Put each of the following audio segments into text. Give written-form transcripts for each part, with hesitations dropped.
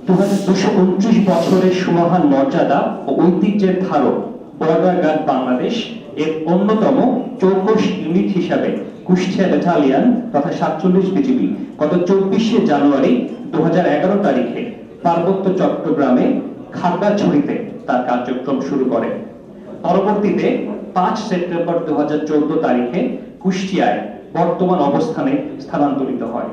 229 বছরের সুমহান মর্যাদা ও ঐতিহ্যের ধারক বর্ডার গার্ড বাংলাদেশ এর অন্যতম চৌকস ইউনিট হিসাবে কুষ্টিয়া ব্যাটালিয়ন তথা 47 বিজিবি গত 24শে জানুয়ারি 2011 তারিখে পার্বত্য চট্টগ্রামে খাগড়াছড়িতে তার কার্যক্রম শুরু করে। পরবর্তীতে 5 সেপ্টেম্বর 2014 তারিখে কুষ্টিয়ায় বর্তমান অবস্থানে স্থানান্তরিত হয়।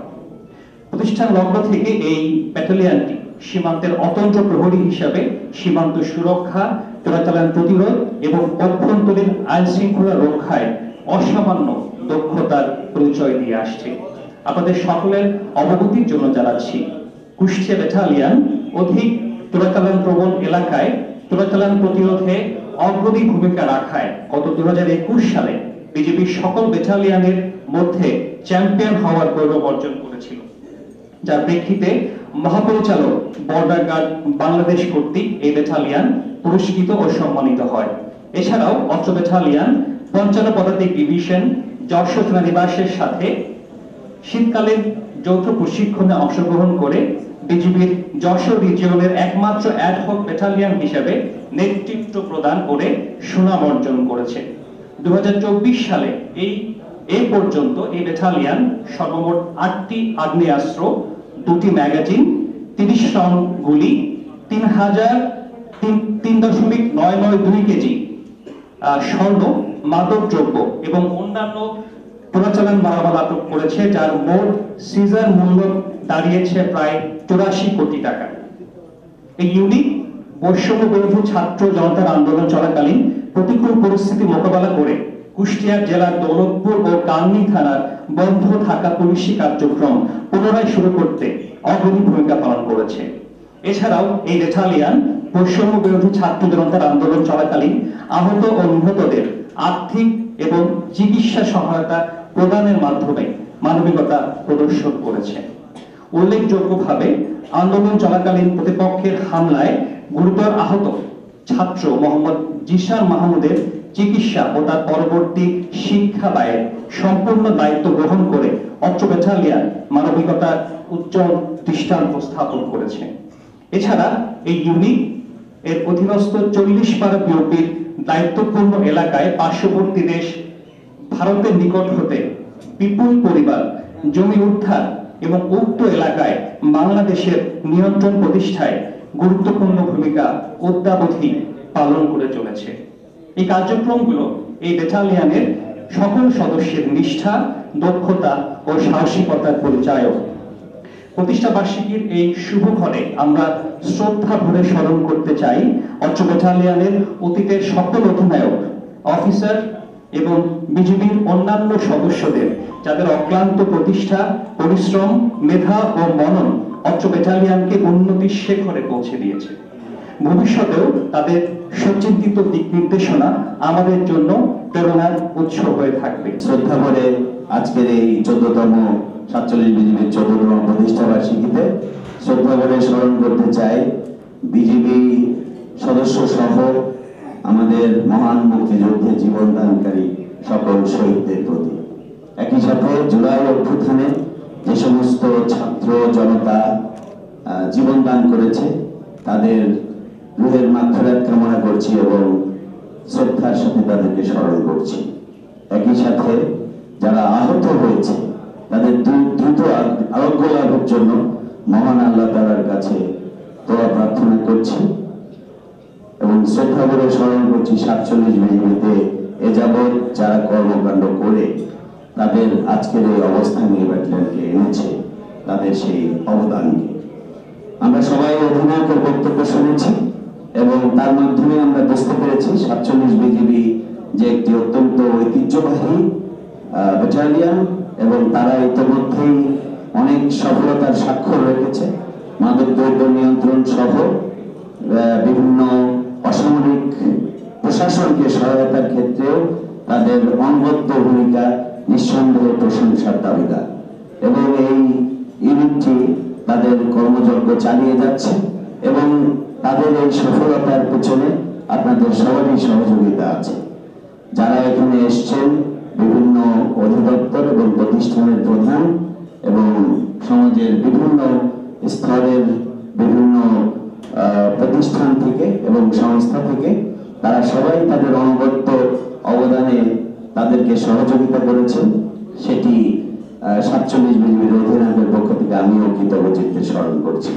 প্রতিষ্ঠান লগ্ন থেকে এই ব্যাটালিয়নটি সীমান্তের অতন্ত্র প্রহরী হিসাবে সীমান্ত সুরক্ষা, চোরাচালান প্রতিরোধ এবং অভ্যন্তরীণ আইন শৃঙ্খলা রক্ষায় অসামান্য দক্ষতার পরিচয় দিয়ে আসছে। আপনাদের সকলের অবগতির জন্য জানাচ্ছি, কুষ্টিয়া ব্যাটালিয়ন অধিক চোরাচালান প্রবণ এলাকায় চোরাচালান প্রতিরোধে অগ্রণী ভূমিকা রাখায় গত 2021 সালে বিজেপির সকল ব্যাটালিয়নের মধ্যে চ্যাম্পিয়ন হওয়ার গৌরব অর্জন করেছিল, যার প্রেক্ষিতে মহাপরিচালক বর্ডার গার্ড বাংলাদেশ কর্তৃক এই ব্যাটালিয়ন পুরস্কৃত ও সম্মানিত হয়। এছাড়াও অস্ত্র ব্যাটালিয়ন 55 পদাতিক ডিভিশন যশোর সেনানিবাসের সাথে শীতকালীন যৌথ প্রশিক্ষণে অংশগ্রহণ করে বিজিবির যশোর রিজিয়নের একমাত্র অ্যাডহক ব্যাটালিয়ন হিসেবে নেতৃত্ব প্রদান করে সুনাম অর্জন করেছে। 2024 সালে এই পর্যন্ত এই ব্যাটালিয়ন সর্বমোট 8টি আগ্নেয়াস্ত্র, 2টি ম্যাগাজিন, 30 রাউন্ড গুলি, 3.992 কেজি স্বর্ণ, মাদকদ্রব্য এবং অন্যান্য চোরাচালান মালামাল আটক করেছে, যার মোট সিজার মূল্য দাঁড়িয়েছে প্রায় 84 কোটি টাকা। এই ইউনিট বৈষম্য বিরোধী ছাত্র জনতার আন্দোলন চলাকালীন প্রতিকূল পরিস্থিতি মোকাবেলা করে কুষ্টিয়া জেলার দৌলতপুর ও কান্দি থানার বন্ধ থাকা পুলিশি কার্যক্রম পুনরায় শুরু করতে অগ্রণী ভূমিকা পালন করেছে। এছাড়াও এই ব্যাটালিয়ন বৈষম্য বিরোধী ছাত্র জনতার আন্দোলন চলাকালীন আহত ও নিহতদের আর্থিক এবং চিকিৎসা সহায়তা প্রদানের মাধ্যমে মানবিকতা প্রদর্শন করেছে। উল্লেখযোগ্যভাবে আন্দোলন চলাকালীন প্রতিপক্ষের হামলায় গুরুতর আহত ছাত্র মোহাম্মদ জিশান মাহমুদের চিকিৎসা ও তার পরবর্তী শিক্ষা ব্যয়ের সম্পূর্ণ দায়িত্ব গ্রহণ করে অস্ত্র ব্যাটালিয়ন মানবিকতার উজ্জ্বল দৃষ্টান্ত স্থাপন করেছে। এছাড়া এই ইউনিট এর অধীনস্থ 40 পারা বিওপির দায়িত্বপূর্ণ এলাকায় পার্শ্ববর্তী দেশ ভারতের নিকট হতে বিপুল পরিমাণ জমি উদ্ধার এবং উক্ত এলাকায় বাংলাদেশের নিয়ন্ত্রণ প্রতিষ্ঠায় গুরুত্বপূর্ণ ভূমিকা অদ্যাবধি পালন করে চলেছে। এই কার্যক্রমগুলো এই ব্যাটালিয়নের সকল সদস্যের নিষ্ঠা, দক্ষতা ও সাহসিকতার পরিচায়ক। প্রতিষ্ঠা বার্ষিকীর এই শুভ ক্ষণে আমরা শ্রদ্ধা ভরে স্মরণ করতে চাই অস্ত্র ব্যাটালিয়নের অতীতের সকল অধিনায়ক, অফিসার এবং বিজিবির অন্যান্য সদস্যদের, যাদের অক্লান্ত প্রতিষ্ঠা, পরিশ্রম, মেধা ও মনন অস্ত্র ব্যাটালিয়নকে উন্নতির শিখরে পৌঁছে দিয়েছে। ভবিষ্যতেও তাদের সুচিন্তিত দিক নির্দেশনা আমাদের জন্য প্রেরণার উৎস হয়ে থাকবে। শ্রদ্ধা ভরে আজকের এই 14তম 47 বিজিবির 14তম প্রতিষ্ঠা বার্ষিকীতে শ্রদ্ধা ভরে স্মরণ করতে চাই বিজিবি সদস্য সহ আমাদের মহান মুক্তিযুদ্ধে জীবনদানকারী সকল শহীদদের প্রতি। একই সাথে জুলাই অভ্যুত্থানে যে সমস্ত ছাত্র জনতা জীবনদান করেছে তাদের রুহের মাগফিরাত কামনা করছি এবং শ্রদ্ধার সাথে তাদেরকে স্মরণ করছি। একই সাথে যারা আহত হয়েছে তাদের দ্রুত আরোগ্য লাভের জন্য মহান আল্লাহ তাআলার কাছে দোয়া প্রার্থনা করছি এবং শ্রদ্ধা ভরে স্মরণ করছি 47 বিজিবিতে এ যাবৎ যারা কর্মকাণ্ড করে তাদের আজকের এই অবস্থানে ব্যাটালিয়নকে এনেছে, তাদের সেই অবদানকে আমরা সবাই অধিনায়কের বক্তব্য শুনেছি এবং তার মাধ্যমে আমরা বুঝতে পেরেছি 47 বিজিবি যে একটি অত্যন্ত ঐতিহ্যবাহী ব্যাটালিয়ন এবং তারা ইতিমধ্যেই অনেক সফলতার স্বাক্ষর রেখেছে। মাদকদ্রব্য নিয়ন্ত্রণ সহ বিভিন্ন অসামরিক প্রশাসনকে সহায়তার ক্ষেত্রেও তাদের অনবদ্য ভূমিকা নিঃসন্দেহে প্রশংসার দাবিদার এবং এই ইউনিটটি তাদের কর্মযজ্ঞ চালিয়ে যাচ্ছে এবং তাদের এই সফলতার পেছনে আপনাদের সবারই সহযোগিতা আছে। যারা এখানে এসছেন বিভিন্ন অধিদপ্তর এবং প্রতিষ্ঠানের প্রধান এবং সমাজের বিভিন্ন স্তরের বিভিন্ন প্রতিষ্ঠান থেকে এবং সংস্থা থেকে তারা সবাই তাদের অনবদ্য অবদানে তাদেরকে সহযোগিতা করেছেন। সেটি 47 বিজিবির অধিনায়কের পক্ষ থেকে আমিও কৃতজ্ঞ চিত্তে স্মরণ করছি।